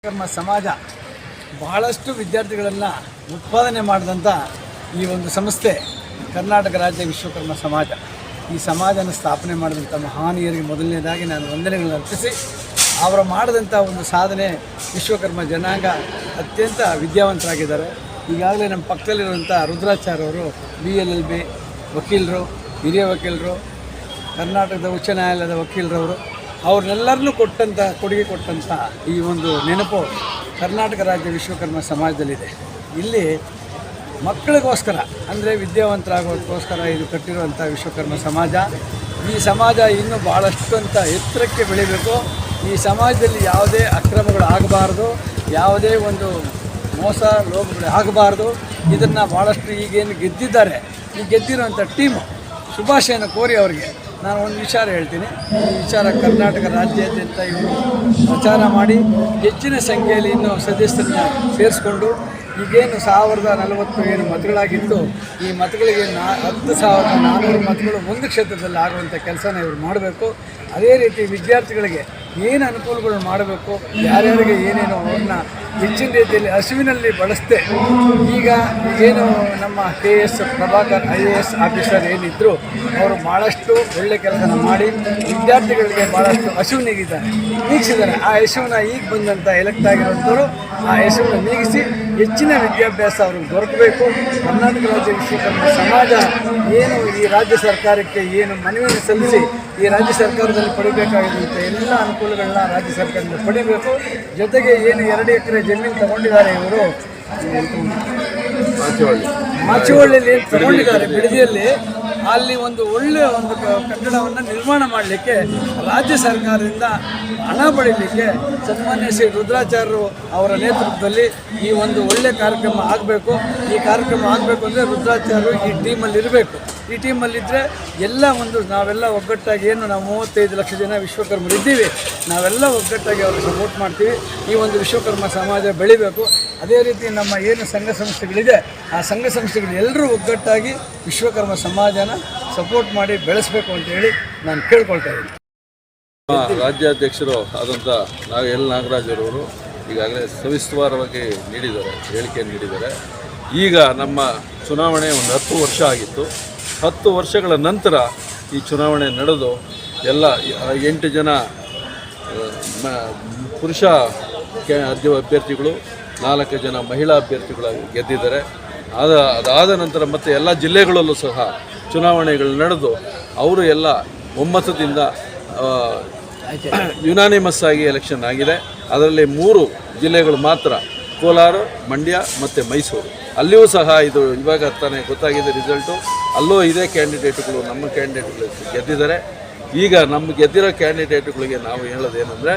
ವಿಶ್ವಕರ್ಮ ಸಮಾಜ ಬಹಳಷ್ಟು ವಿದ್ಯಾರ್ಥಿಗಳನ್ನು ಉತ್ಪಾದನೆ ಮಾಡಿದಂಥ ಈ ಒಂದು ಸಂಸ್ಥೆ ಕರ್ನಾಟಕ ರಾಜ್ಯ ವಿಶ್ವಕರ್ಮ ಸಮಾಜ. ಈ ಸಮಾಜನ ಸ್ಥಾಪನೆ ಮಾಡಿದಂಥ ಮಹಾನೀಯರಿಗೆ ಮೊದಲನೇದಾಗಿ ನಾನು ವಂದನೆಗಳನ್ನು ಅರ್ಪಿಸಿ, ಅವರು ಮಾಡಿದಂಥ ಒಂದು ಸಾಧನೆ ವಿಶ್ವಕರ್ಮ ಜನಾಂಗ ಅತ್ಯಂತ ವಿದ್ಯಾವಂತರಾಗಿದ್ದಾರೆ. ಈಗಾಗಲೇ ನಮ್ಮ ಪಕ್ಕದಲ್ಲಿರುವಂಥ ರುದ್ರಾಚಾರ್ಯ ಅವರು BLLB ವಕೀಲರು, ಹಿರಿಯ ವಕೀಲರು, ಕರ್ನಾಟಕದ ಉಚ್ಚ ನ್ಯಾಯಾಲಯದ ವಕೀಲರವರು, ಅವ್ರನ್ನೆಲ್ಲರನ್ನೂ ಕೊಡುಗೆ ಕೊಟ್ಟಂಥ ಈ ಒಂದು ನೆನಪು ಕರ್ನಾಟಕ ರಾಜ್ಯ ವಿಶ್ವಕರ್ಮ ಸಮಾಜದಲ್ಲಿದೆ. ಇಲ್ಲಿ ಮಕ್ಕಳಿಗೋಸ್ಕರ ಅಂದರೆ ವಿದ್ಯಾವಂತರಾಗೋದಕ್ಕೋಸ್ಕರ ಇದು ಕಟ್ಟಿರುವಂಥ ವಿಶ್ವಕರ್ಮ ಸಮಾಜ. ಈ ಸಮಾಜ ಇನ್ನೂ ಭಾಳಷ್ಟು ಅಂತ ಎತ್ತರಕ್ಕೆ ಬೆಳಿಬೇಕು. ಈ ಸಮಾಜದಲ್ಲಿ ಯಾವುದೇ ಅಕ್ರಮಗಳು ಆಗಬಾರ್ದು, ಯಾವುದೇ ಒಂದು ಮೋಸ ಲೋಪಗಳು ಆಗಬಾರ್ದು. ಇದನ್ನು ಭಾಳಷ್ಟು ಈಗೇನು ಗೆದ್ದಿದ್ದಾರೆ, ಈ ಗೆದ್ದಿರುವಂಥ ಟೀಮು ಶುಭಾಶಯನ ಕೋರಿ ಅವರಿಗೆ ನಾನು ಒಂದು ವಿಚಾರ ಹೇಳ್ತೀನಿ. ಈ ವಿಚಾರ ಕರ್ನಾಟಕ ರಾಜ್ಯಾದ್ಯಂತ ಇವರು ಪ್ರಚಾರ ಮಾಡಿ ಹೆಚ್ಚಿನ ಸಂಖ್ಯೆಯಲ್ಲಿ ಇನ್ನೂ ಸದಸ್ಯರನ್ನ ಸೇರಿಸ್ಕೊಂಡು ಈಗೇನು 1040 ಏನು ಮತಗಳಾಗಿತ್ತು, ಈ ಮತಗಳಿಗೆ 10,400 ಮತಗಳು ಒಂದು ಕ್ಷೇತ್ರದಲ್ಲಿ ಆಗುವಂಥ ಕೆಲಸನ ಇವರು ಮಾಡಬೇಕು. ಅದೇ ರೀತಿ ವಿದ್ಯಾರ್ಥಿಗಳಿಗೆ ಏನು ಅನುಕೂಲಗಳು ಮಾಡಬೇಕು, ಯಾರ್ಯಾರಿಗೆ ಏನೇನು ಅವ್ರನ್ನ ಹೆಚ್ಚಿನ ರೀತಿಯಲ್ಲಿ ಹಸುವಿನಲ್ಲಿ ಬಳಸದೆ, ಈಗ ಏನು ನಮ್ಮ KS ಪ್ರಭಾಕರ್ IAS ಆಫೀಸರ್ ಏನಿದ್ದರು ಅವರು ಭಾಳಷ್ಟು ಒಳ್ಳೆ ಕೆಲಸನ ಮಾಡಿ ವಿದ್ಯಾರ್ಥಿಗಳಿಗೆ ಭಾಳಷ್ಟು ಹಸಿವು ನೀಗಿಸಿದ್ದಾರೆ. ಆ ಹಸಿವನ್ನ ಈಗ ಬಂದಂಥ ಎಲೆಕ್ಟ್ ಆಗಿರುವಂಥವರು ಆ ಹಸಿವನ್ನ ನೀಗಿಸಿ ಹೆಚ್ಚಿನ ವಿದ್ಯಾಭ್ಯಾಸ ಅವ್ರಿಗೆ ದೊರಕಬೇಕು. ಕರ್ನಾಟಕ ರಾಜ್ಯ ವಿಶ್ವಕರ್ಮ ಸಮಾಜ ಏನು ಈ ರಾಜ್ಯ ಸರ್ಕಾರಕ್ಕೆ ಏನು ಮನವಿಯನ್ನು ಸಲ್ಲಿಸಿ ಈ ರಾಜ್ಯ ಸರ್ಕಾರದಲ್ಲಿ ಪಡಿಬೇಕಾಗಿರುವಂಥ ಎಲ್ಲ ಅನುಕೂಲಗಳನ್ನ ರಾಜ್ಯ ಸರ್ಕಾರದಿಂದ ಪಡಿಬೇಕು. ಜೊತೆಗೆ ಏನು 2 ಎಕರೆ ಜಮೀನು ತಗೊಂಡಿದ್ದಾರೆ ಇವರು ಮಾಚಿವಳ್ಳಿಯಲ್ಲಿ ಏನು ತಗೊಂಡಿದ್ದಾರೆ ಬಿಡದಿಯಲ್ಲಿ, ಅಲ್ಲಿ ಒಂದು ಒಳ್ಳೆಯ ಒಂದು ಕಟ್ಟಡವನ್ನು ನಿರ್ಮಾಣ ಮಾಡಲಿಕ್ಕೆ ರಾಜ್ಯ ಸರ್ಕಾರದಿಂದ ಹಣ ಪಡೀಲಿಕ್ಕೆ ಸನ್ಮಾನ್ಯ ಶ್ರೀ ರುದ್ರಾಚಾರ್ಯರು ಅವರ ನೇತೃತ್ವದಲ್ಲಿ ಈ ಒಂದು ಒಳ್ಳೆಯ ಕಾರ್ಯಕ್ರಮ ಆಗಬೇಕು. ಈ ಕಾರ್ಯಕ್ರಮ ಆಗಬೇಕು ಅಂದರೆ ರುದ್ರಾಚಾರ್ಯರು ಈ ಟೀಮಲ್ಲಿ ಇರಬೇಕು. ಈ ಟೀಮಲ್ಲಿದ್ದರೆ ಎಲ್ಲ ಒಂದು ನಾವೆಲ್ಲ ಒಗ್ಗಟ್ಟಾಗಿ ಏನು ನಾವು 35 ಲಕ್ಷ ಜನ ವಿಶ್ವಕರ್ಮರು ಇದ್ದೀವಿ, ನಾವೆಲ್ಲ ಒಗ್ಗಟ್ಟಾಗಿ ಅವ್ರಿಗೆ ಸಪೋರ್ಟ್ ಮಾಡ್ತೀವಿ. ಈ ಒಂದು ವಿಶ್ವಕರ್ಮ ಸಮಾಜ ಬೆಳಿಬೇಕು. ಅದೇ ರೀತಿ ನಮ್ಮ ಏನು ಸಂಘ ಸಂಸ್ಥೆಗಳಿದೆ ಆ ಸಂಘ ಸಂಸ್ಥೆಗಳು ಎಲ್ಲರೂ ಒಗ್ಗಟ್ಟಾಗಿ ವಿಶ್ವಕರ್ಮ ಸಮಾಜನ ಸಪೋರ್ಟ್ ಮಾಡಿ ಬೆಳೆಸಬೇಕು ಅಂತೇಳಿ ನಾನು ಕೇಳ್ಕೊಳ್ತಾ ಇದ್ದೀನಿ. ರಾಜ್ಯಾಧ್ಯಕ್ಷರು ಆದಂಥ ನಾಗರಾಜರವರು ಈಗಾಗಲೇ ಸವಿಸ್ತಾರವಾಗಿ ಹೇಳಿಕೆಯನ್ನು ನೀಡಿದ್ದಾರೆ. ಈಗ ನಮ್ಮ ಚುನಾವಣೆ ಒಂದು 10 ವರ್ಷ ಆಗಿತ್ತು. 10 ವರ್ಷಗಳ ನಂತರ ಈ ಚುನಾವಣೆ ನಡೆದು ಎಲ್ಲ 8 ಜನ ಪುರುಷ ಅಭ್ಯರ್ಥಿಗಳು, 4 ಜನ ಮಹಿಳಾ ಅಭ್ಯರ್ಥಿಗಳಾಗಿ ಗೆದ್ದಿದ್ದಾರೆ. ಅದಾದ ನಂತರ ಮತ್ತೆ ಎಲ್ಲ ಜಿಲ್ಲೆಗಳಲ್ಲೂ ಸಹ ಚುನಾವಣೆಗಳು ನಡೆದು ಅವರು ಎಲ್ಲ ಒಮ್ಮತದಿಂದ ಯುನಾನಿಮಸ್ ಆಗಿ ಎಲೆಕ್ಷನ್ ಆಗಿದೆ. ಅದರಲ್ಲಿ 3 ಜಿಲ್ಲೆಗಳು ಮಾತ್ರ, ಕೋಲಾರ, ಮಂಡ್ಯ ಮತ್ತು ಮೈಸೂರು. ಅಲ್ಲಿಯೂ ಸಹ ಇದು ಇವಾಗ ತಾನೇ ಗೊತ್ತಾಗಿದೆ ರಿಸಲ್ಟು. ಅಲ್ಲೂ ಇದೇ ಕ್ಯಾಂಡಿಡೇಟ್ಗಳು ನಮ್ಮ ಕ್ಯಾಂಡಿಡೇಟ್ಗಳು ಗೆದ್ದಿದ್ದಾರೆ. ಈಗ ನಮ್ಮ ಗೆದ್ದಿರೋ ಕ್ಯಾಂಡಿಡೇಟ್ಗಳಿಗೆ ನಾವು ಹೇಳೋದೇನೆಂದರೆ,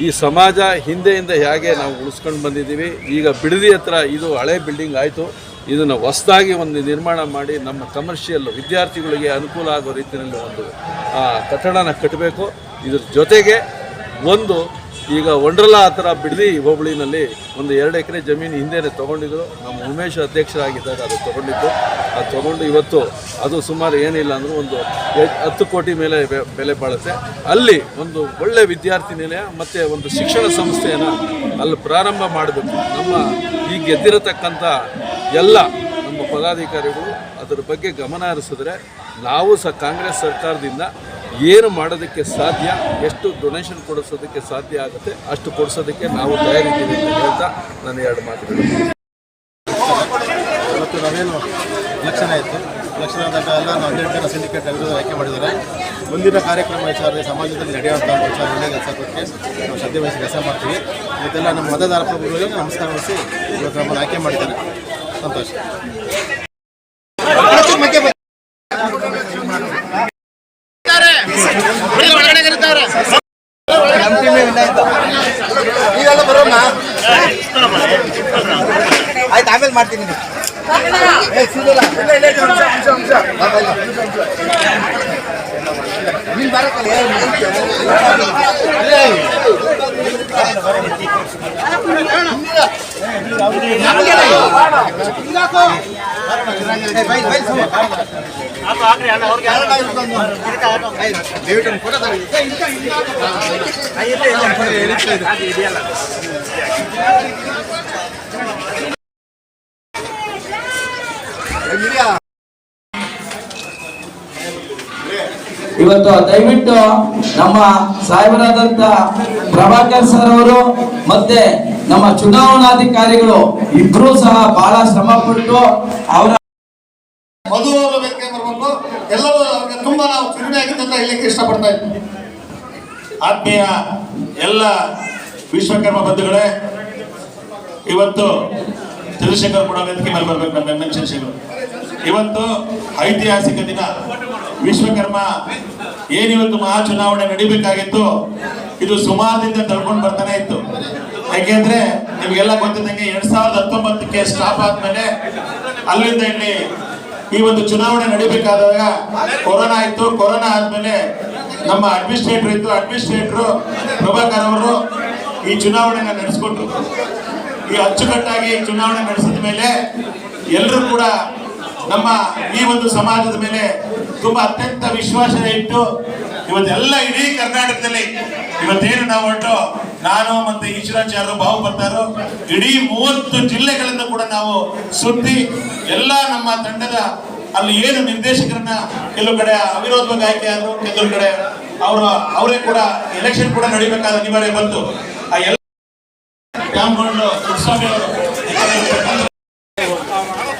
ಈ ಸಮಾಜ ಹಿಂದೆಯಿಂದ ಹೇಗೆ ನಾವು ಉಳಿಸ್ಕೊಂಡು ಬಂದಿದ್ದೀವಿ, ಈಗ ಬಿಡದಿ ಹತ್ರ ಇದು ಹಳೆ ಬಿಲ್ಡಿಂಗ್ ಆಯಿತು, ಇದನ್ನು ಹೊಸದಾಗಿ ಒಂದು ನಿರ್ಮಾಣ ಮಾಡಿ ನಮ್ಮ ಕಮರ್ಷಿಯಲ್ ವಿದ್ಯಾರ್ಥಿಗಳಿಗೆ ಅನುಕೂಲ ಆಗೋ ರೀತಿಯಲ್ಲಿ ಒಂದು ಕಟ್ಟಡನ ಕಟ್ಟಬೇಕು. ಇದ್ರ ಜೊತೆಗೆ ಒಂದು ಈಗ ವಂಡ್ರಲಾ ಆ ಥರ ಬಿಡದಿ ಹೋಬಳಿನಲ್ಲಿ ಒಂದು 2 ಎಕರೆ ಜಮೀನು ಹಿಂದೆನೇ ತೊಗೊಂಡಿದ್ರು. ನಮ್ಮ ಉಮೇಶ್ ಅಧ್ಯಕ್ಷರಾಗಿದ್ದಾಗ ಅದು ತೊಗೊಂಡು ಇವತ್ತು ಅದು ಸುಮಾರು ಏನಿಲ್ಲ ಅಂದರೂ ಒಂದು 10 ಕೋಟಿ ಮೇಲೆ ಬೆಲೆ ಬಾಳುತ್ತೆ. ಅಲ್ಲಿ ಒಂದು ಒಳ್ಳೆ ವಿದ್ಯಾರ್ಥಿ ನಿಲಯ ಮತ್ತು ಒಂದು ಶಿಕ್ಷಣ ಸಂಸ್ಥೆಯನ್ನು ಅಲ್ಲಿ ಪ್ರಾರಂಭ ಮಾಡಬೇಕು. ನಮ್ಮ ಈ ಗೆದ್ದಿರತಕ್ಕಂಥ ಎಲ್ಲ ನಮ್ಮ ಪದಾಧಿಕಾರಿಗಳು ಅದರ ಬಗ್ಗೆ ಗಮನ ಹರಿಸಿದ್ರೆ ನಾವು ಸಹ ಕಾಂಗ್ರೆಸ್ ಸರ್ಕಾರದಿಂದ ಏನು ಮಾಡೋದಕ್ಕೆ ಸಾಧ್ಯ, ಎಷ್ಟು ಡೊನೇಷನ್ ಕೊಡಿಸೋದಕ್ಕೆ ಸಾಧ್ಯ ಆಗುತ್ತೆ ಅಷ್ಟು ಕೊಡಿಸೋದಕ್ಕೆ ನಾವು ತಯಾರಿದ್ದೀವಿ ಅಂತ ಹೇಳ್ತಾ ನಾನು 2 ಮಾತುಗಳು. ಇವತ್ತು ನಾವೇನು ಎಲೆಕ್ಷನ್ ಆಯಿತು, ಎಲೆಕ್ಷನ್ ಆದಾಗ ಎಲ್ಲ 12 ಜನ ಸಿಂಡಿಕೇಟ್ ಆಯ್ಕೆ ಮಾಡಿದ್ದಾರೆ. ಮುಂದಿನ ಕಾರ್ಯಕ್ರಮ ವಿಚಾರ ಸಮಾಜದಲ್ಲಿ ನಡೆಯುವಂಥ ವಿಚಾರ ಒಳ್ಳೆಯ ಕೆಲಸಕ್ಕೆ ನಾವು ಶ್ರದ್ಧೆ ವಹಿಸಿ ಕೆಲಸ ಮಾಡ್ತೀವಿ. ಇವತ್ತೆಲ್ಲ ನಮ್ಮ ಮತದಾರ ಪ್ರಭುಗಳಿಗೆ ನಮಸ್ಕಾರ ವಹಿಸಿ ಇವತ್ತು ನಮ್ಮನ್ನು ಆಯ್ಕೆ ಮಾಡಿದ್ದಾರೆ. ಸಂತೋಷ. ಆಯ್ತು, ಆಮೇಲೆ ಮಾಡ್ತೀನಿ. ಬರಲ್ಲ ದಯವಿಟ್ಟು ಫೋಟೋ ತಗೊಳ್ಳಿ. ಇವತ್ತು ದಯವಿಟ್ಟು ನಮ್ಮ ಸಾಹೇಬರಾದಂತ ಪ್ರಭಾಕರ್ ಸರ್ ಅವರು ಮತ್ತೆ ನಮ್ಮ ಚುನಾವಣಾಧಿಕಾರಿಗಳು ಇಬ್ರು ಸಹ ಬಹಳ ಶ್ರಮ ಪಟ್ಟು ಅವರ ಮಧುವರ ವೇದಿಕೆ ಬರಬೇಕು. ಎಲ್ಲರೂ ಅವ್ರಿಗೆ ತುಂಬಾ ನಾವು ಕಡಿಮೆ ಆಗಿದೆ ಅಂತ ಹೇಳಲಿಕ್ಕೆ ಇಷ್ಟಪಡ್ತಾ ಇದ್ದೀನಿ. ಆತ್ಮೀಯ ಎಲ್ಲ ವಿಶ್ವಕರ್ಮ ಬಂಧುಗಳೇ, ಇವತ್ತು ಚಂದ್ರಶೇಖರ್ ಕೂಡ ವೇದಿಕೆ ಮೇಲೆ ಬರಬೇಕು. ನಮ್ಮ ಎಂ ಎನ್ ಚಂದ್ರಶೇಖರ್ ಇವತ್ತು ಐತಿಹಾಸಿಕ ದಿನ. ವಿಶ್ವಕರ್ಮ ಏನಿವತ್ತು ಮಹಾ ಚುನಾವಣೆ ನಡಿಬೇಕಾಗಿತ್ತು, ಇದು ಸುಮಾರದಿಂದ ತಳ್ಕೊಂಡು ಬರ್ತಾನೆ ಇತ್ತು. ಯಾಕೆಂದ್ರೆ ನಿಮ್ಗೆಲ್ಲ ಗೊತ್ತಿದ್ದಂಗೆ 2019ಕ್ಕೆ ಸ್ಟಾಪ್ ಆದ್ಮೇಲೆ ಅಲ್ಲಿಂದ ಇಲ್ಲಿ ಈ ಒಂದು ಚುನಾವಣೆ ನಡಿಬೇಕಾದಾಗ ಕೊರೋನಾ ಇತ್ತು. ಕೊರೋನಾ ಆದ್ಮೇಲೆ ನಮ್ಮ ಅಡ್ಮಿನಿಸ್ಟ್ರೇಟರ್ ಇತ್ತು. ಅಡ್ಮಿನಿಸ್ಟ್ರೇಟರ್ ಪ್ರಭಾಕರ್ ಅವರು ಈ ಚುನಾವಣೆನ ನಡೆಸ್ಕೊಟ್ರು. ಈ ಅಚ್ಚುಕಟ್ಟಾಗಿ ಚುನಾವಣೆ ನಡೆಸಿದ ಮೇಲೆ ಎಲ್ಲರೂ ಕೂಡ ನಮ್ಮ ಈ ಒಂದು ಸಮಾಜದ ಮೇಲೆ ತುಂಬಾ ಅತ್ಯಂತ ವಿಶ್ವಾಸ ಇಟ್ಟು ಇವತ್ತೆಲ್ಲ ಇಡೀ ಕರ್ನಾಟಕದಲ್ಲಿ ಇವತ್ತೇನು ನಾವು ಹೊರಟು ನಾನು ಮತ್ತೆ ಈಶ್ವರಾಚಾರ್ಯರು ಬಾವು ಬರ್ತಾರೋ ಇಡೀ 30 ಜಿಲ್ಲೆಗಳಿಂದ ಕೂಡ ನಾವು ಸುತ್ತಿ ಎಲ್ಲ ನಮ್ಮ ತಂಡದ ಅಲ್ಲಿ ಏನು ನಿರ್ದೇಶಕರನ್ನ ಕೆಲವು ಕಡೆ ಅವಿರೋಧವಾಗಿ ಆಯ್ಕೆ ಆದ್ರು, ಕೆಲವು ಕಡೆ ಅವರೇ ಕೂಡ ಎಲೆಕ್ಷನ್ ಕೂಡ ನಡಿಬೇಕಾದ ಅನಿವಾರ್ಯ ಬಂತು. ಆ ಎಲ್ಲ ಸ್ವಾಮಿ ಅವರು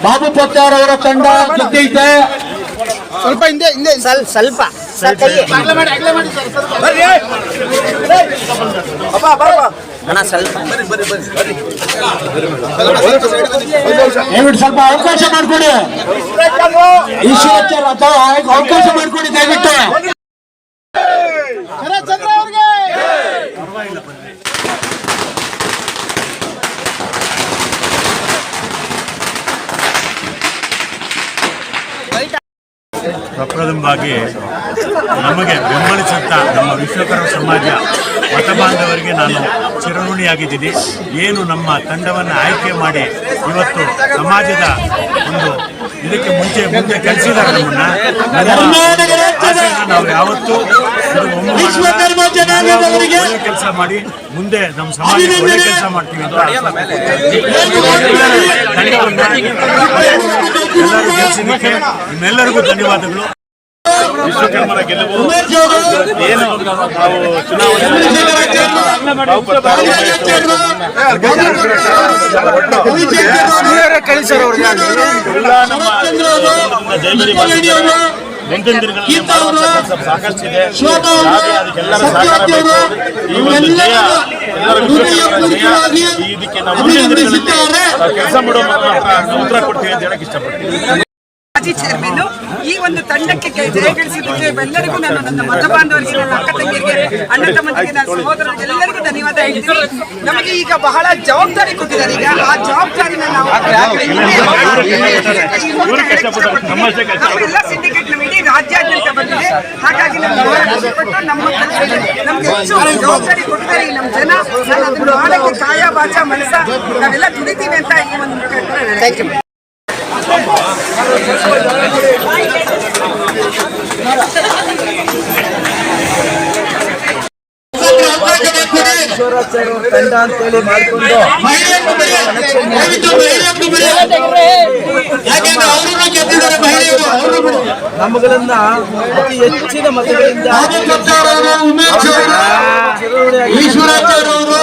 ಬಾಬು ಪತ್ತಾರ್ ಅವರ ತಂಡ ಗೆದ್ದೈತೆ. ಸ್ವಲ್ಪ ಹಿಂದೆ ಸ್ವಲ್ಪ ಅಣ್ಣ ಸ್ವಲ್ಪ ದಯವಿಟ್ಟು ಸ್ವಲ್ಪ ಅವಕಾಶ ಮಾಡ್ಕೊಡಿ. ಈಶ್ವರಾಚಾರ್ಯ ಅಥವಾ ಅವಕಾಶ ಮಾಡ್ಕೊಡಿ ದಯವಿಟ್ಟು. ಪ್ರಪ್ರಥಮವಾಗಿ ನಮಗೆ ಬೆಂಬಲಿಸುತ್ತ ನಮ್ಮ ವಿಶ್ವಕರ್ಮ ಸಮಾಜ ಮತ ಬಾಂಧವರಿಗೆ ನಾನು ಚಿರಋಣಿಯಾಗಿದ್ದೀನಿ. ಏನು ನಮ್ಮ ತಂಡವನ್ನು ಆಯ್ಕೆ ಮಾಡಿ ಇವತ್ತು ಸಮಾಜದ ಒಂದು ಇದಕ್ಕೆ ಮುಂದೆ ಕಳಿಸಿದ್ದಾರೆ ನಮ್ಮನ್ನ. ನಾವು ಯಾವತ್ತೂ ಒಳ್ಳೆ ಕೆಲಸ ಮಾಡಿ ಮುಂದೆ ನಮ್ಮ ಸಮಾಜ ಒಳ್ಳೆ ಕೆಲಸ ಮಾಡ್ತೀವಿ ಅಂತ ಎಲ್ಲರೂ ಗೆಲ್ಲಿಸಿದ್ದಕ್ಕೆ ನಿಮ್ಮೆಲ್ಲರಿಗೂ ಧನ್ಯವಾದಗಳು. ವಿಶ್ವಕರ್ಮರ ಗೆಲುವು ಏನು ನಾವು ಚುನಾವಣೆ ಸಾಕಷ್ಟಿದೆ. ಅದಕ್ಕೆಲ್ಲರ ಸಹಕಾರ ಬೇಕು. ಈ ಒಂದು ಜಯ ಎಲ್ಲರ ವಿಶ್ವಕರ್ಮರ ಜಯ. ಇದಕ್ಕೆ ನಾವು ಮುಂದಿನ ದಿನಗಳಲ್ಲಿ ಕೆಲಸ ಮಾಡೋ ಉತ್ತರ ಕೊಡ್ತೀವಿ ಅಂತ ಹೇಳಕ್ ಇಷ್ಟಪಡ್ತೀವಿ. ಮಾಜಿ ಚೇರ್ಮನ್ ಈ ಒಂದು ತಂಡಕ್ಕೆ ಜಯಗಳಿಸಿದ್ದಕ್ಕೆ ಎಲ್ಲರಿಗೂ ನಾನು ನನ್ನ ಮತ ಬಾಂಧವರಿಗೆ, ನನ್ನ ಅಕ್ಕ ತಂಗಿಗೆ, ಅಣ್ಣ ತಮ್ಮಂದಿಗೆ, ನನ್ನ ಸಹೋದರರಿಗೆ ಎಲ್ಲರಿಗೂ ಧನ್ಯವಾದ ಹೇಳ್ತೀನಿ. ನಮಗೆ ಈಗ ಬಹಳ ಜವಾಬ್ದಾರಿ ಕೊಟ್ಟಿದ್ದಾರೆ. ಈಗ ಆ ಜವಾಬ್ದಾರಿನ ನಾವು ಎಲ್ಲ ಸಿಂಡಿಕೇಟ್ ನಮ್ಮ ಇಡೀ ರಾಜ್ಯಾದ್ಯಂತ ಬಂದಿದೆ. ಹಾಗಾಗಿ ನಮಗೆ ಹೆಚ್ಚು ಜವಾಬ್ದಾರಿ ಕೊಟ್ಟಿದ್ದಾರೆ ನಮ್ಮ ಜನ. ನಾನು ಅದನ್ನು ಮಾಡಕ್ಕೆ ಕಾಯ ಬಾಚ ಮನಸ್ಸ ನಾವೆಲ್ಲ ದುಡಿತೀವಿ ಅಂತ ಈ ಒಂದು ಮುಖಾಂತರ ಈಶ್ವರಾಚಾರ್ಯ ತಂಡ ಅಂತೇಳಿ ಮಾಡಿಕೊಂಡು ನಮ್ಮಗಳನ್ನ ಅತಿ ಹೆಚ್ಚಿನ ಮತಗಳಿಂದ ಈಶ್ವರಾಚಾರ್ಯ ಅವರು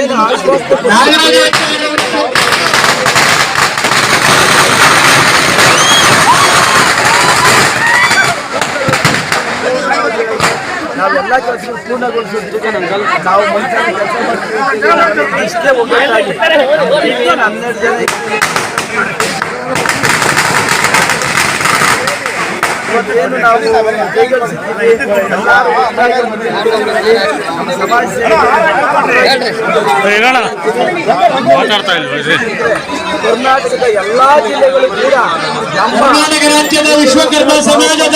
ಏನು ಆಶ್ವಾಸ ನಾವೆಲ್ಲ ಕೆಲಸಗಳು ಪೂರ್ಣಗೊಳಿಸೋದಕ್ಕೆ ನಾವು ಮುಂಚೆ ಕೆಲಸ ಮಾಡ್ತೀವಿ. ಇಷ್ಟೇ ಒಗ್ಗಟ್ಟಾಗಿ 12 ಜನ ಇವತ್ತೇನು ನಾವು ಕರ್ನಾಟಕದ ಎಲ್ಲಾ ಜಿಲ್ಲೆಗಳು ಕೂಡ ಕರ್ನಾಟಕ ರಾಜ್ಯದ ವಿಶ್ವಕರ್ಮ ಸಮಾಜದ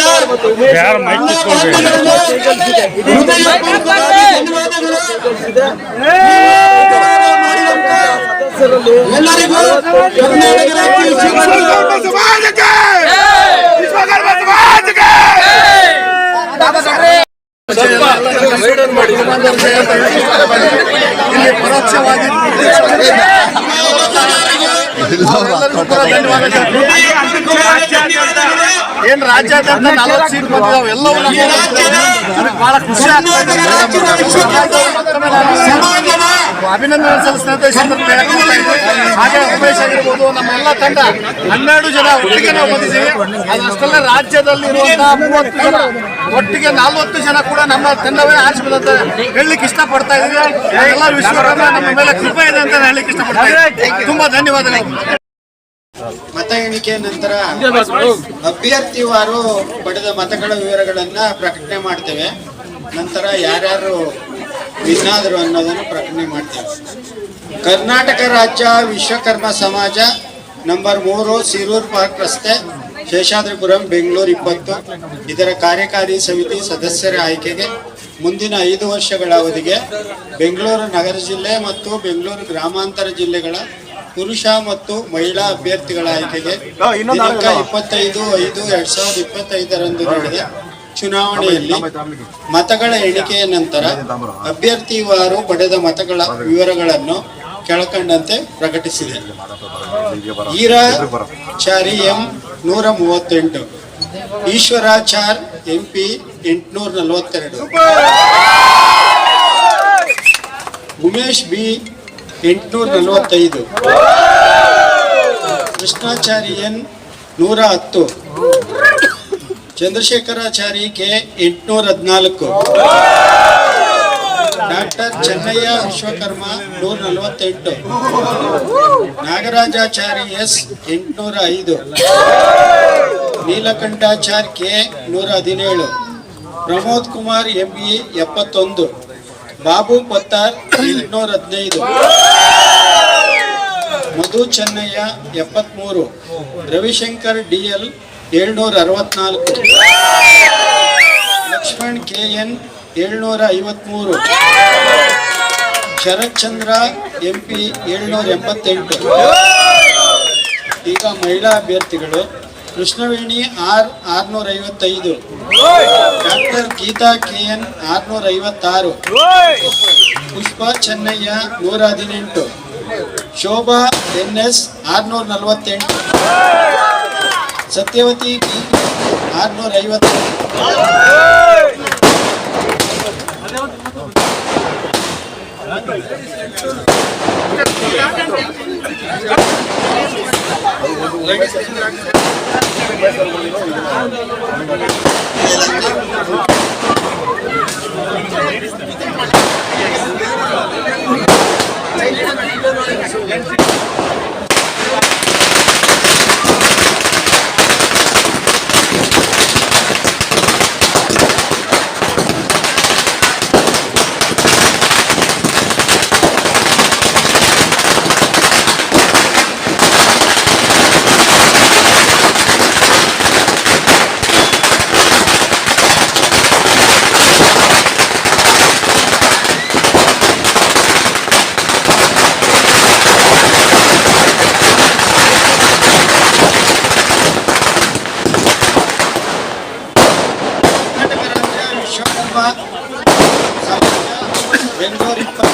ಸದಸ್ಯರಲ್ಲಿ ಎಲ್ಲರಿಗೂ ಕರ್ನಾಟಕ ರಾಜ್ಯ ವಿಶ್ವಕರ್ಮ ಸಮಾಜಕ್ಕೆ ಇಲ್ಲಿ ಪರೋಕ್ಷವಾಗಿ ಏನ್ ರಾಜ್ಯಾದ್ಯಂತ 40 ಸೀಟ್ ಬಂದಿದ್ದಾವೆ, ಎಲ್ಲವೂ ಬಹಳ ಖುಷಿ ಆಗ್ತದೆ. ಅಭಿನಂದನೆ ಸಲ್ಲಿಸಿದಂತೆ ಹಾಗೆ ಉಮೇಶ್ ಆಗಿರ್ಬೋದು, ನಮ್ಮೆಲ್ಲ ತಂಡ 12 ಜನ ಒಟ್ಟಿಗೆ ನಾವು ಬಂದಿದ್ದೀವಿ. ಅದಷ್ಟೆಲ್ಲ ರಾಜ್ಯದಲ್ಲಿ ಇರುವಂತಹ 30 ಜನ ಒಟ್ಟಿಗೆ 40 ಜನ ಕೂಡ ನಮ್ಮ ತಂಡವೇ ಆರಿಸಿದಂತ ಹೇಳಲಿಕ್ಕೆ ಇಷ್ಟಪಡ್ತಾ ಇದ್ದೀವಿ. ಎಲ್ಲ ವಿಶ್ವಕರ್ಮ ನಮ್ಮ ಮೇಲೆ ಕೃಪೆ ಇದೆ ಅಂತ ಹೇಳಲಿಕ್ಕೆ ಇಷ್ಟಪಡ್ತಾ ಇದ್ದೀವಿ. ತುಂಬಾ ಧನ್ಯವಾದಗಳು. ಮತ ಎಣಿಕೆ ನಂತರ ಅಭ್ಯರ್ಥಿವಾರು ಪಡೆದ ಮತಗಳ ವಿವರಗಳನ್ನ ಪ್ರಕಟಣೆ ಮಾಡ್ತೇವೆ. ನಂತರ ಯಾರ್ಯಾರು ವಿನ್ನಾದರು ಅನ್ನೋದನ್ನು ಪ್ರಕಟಣೆ ಮಾಡ್ತೇವೆ. ಕರ್ನಾಟಕ ರಾಜ್ಯ ವಿಶ್ವಕರ್ಮ ಸಮಾಜ ನಂಬರ್ 3 ಸಿರೂರ್ ಪಾರ್ಕ್ ರಸ್ತೆ, ಶೇಷಾದ್ರಿಪುರಂ, ಬೆಂಗಳೂರು 20. ಇದರ ಕಾರ್ಯಕಾರಿ ಸಮಿತಿ ಸದಸ್ಯರ ಆಯ್ಕೆಗೆ ಮುಂದಿನ 5 ವರ್ಷಗಳ ಅವಧಿಗೆ ಬೆಂಗಳೂರು ನಗರ ಜಿಲ್ಲೆ ಮತ್ತು ಬೆಂಗಳೂರು ಗ್ರಾಮಾಂತರ ಜಿಲ್ಲೆಗಳ ಪುರುಷ ಮತ್ತು ಮಹಿಳಾ ಅಭ್ಯರ್ಥಿಗಳ ಆಯ್ಕೆಗೆ ದಿನಾಂಕ 25/5/2025ರಂದು ನಡೆದ ಚುನಾವಣೆಯಲ್ಲಿ ಮತಗಳ ಎಣಿಕೆಯ ನಂತರ ಅಭ್ಯರ್ಥಿವಾರು ಪಡೆದ ಮತಗಳ ವಿವರಗಳನ್ನು ಕೆಳಕಂಡಂತೆ ಪ್ರಕಟಿಸಿದೆ. Eerachari M 138, Eshwarachar MP 842, Umesh B 845, Krishnachari N 110, Chandrashekharachari K 814, doctor Chennaiah Vishwakarma 148, Nagarajachari S 805, Neelakantachar K 117, Pramod Kumar ME 71, Babu Pattar 815, Madhu Chennaiah 73, Ravishankar DL 764, Lakshman KN 753, Sharath Chandra MP 788. ಈಗ ಮಹಿಳಾ ಅಭ್ಯರ್ಥಿಗಳು: Krishnaveni R 655, doctor Geetha KN 656, Pushpa Chennaiah 118, Shobha NS 648, Sathyavathi B 650. Bengaluru 20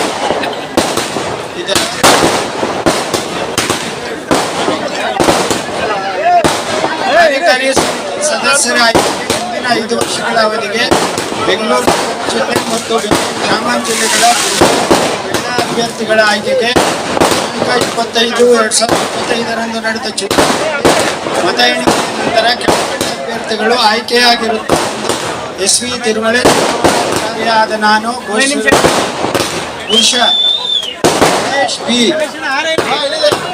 ಇದರ ಕಾರ್ಯಕಾರಿ ಸದಸ್ಯರ ಆಯ್ಕೆಗೆ ಮುಂದಿನ 5 ವರ್ಷಗಳ ಅವಧಿಗೆ ಬೆಂಗಳೂರು ಜಿಲ್ಲೆ ಮತ್ತು ಬೆಂಗಳೂರು ಗ್ರಾಮಾಂತರ ಜಿಲ್ಲೆಗಳ ಮಹಿಳಾ ಅಭ್ಯರ್ಥಿಗಳ ಆಯ್ಕೆಗೆ ದಿನಾಂಕ 25/2025ರಂದು ನಡೆದ ಚುನಾವಣೆ ಮತ ಎಣಿಕೆ ನಂತರ ಕೆಳಕಂಡ ಅಭ್ಯರ್ಥಿಗಳು ಆಯ್ಕೆಯಾಗಿರುತ್ತಾರೆ. SV ತಿರುಮಲೆ ಆದ ನಾನು ಪುರುಷ Umesh B,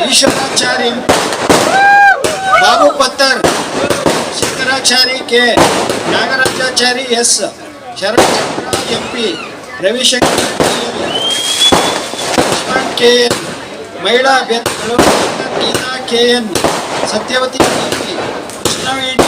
ಈಶ್ವರಾಚಾರಿ Babu ಪತ್ತರ್, Shankarachari K, ನಾಗರಾಜಾಚಾರಿ S, ಶರತ್ ಚಂದ್ರ MP, ರವಿಶಂಕರ್ KN. ಮಹಿಳಾ ಅಭ್ಯರ್ಥಿಗಳು: ಗೀತಾ KN, ಸತ್ಯವತಿ ಕೃಷ್ಣವೇಣಿ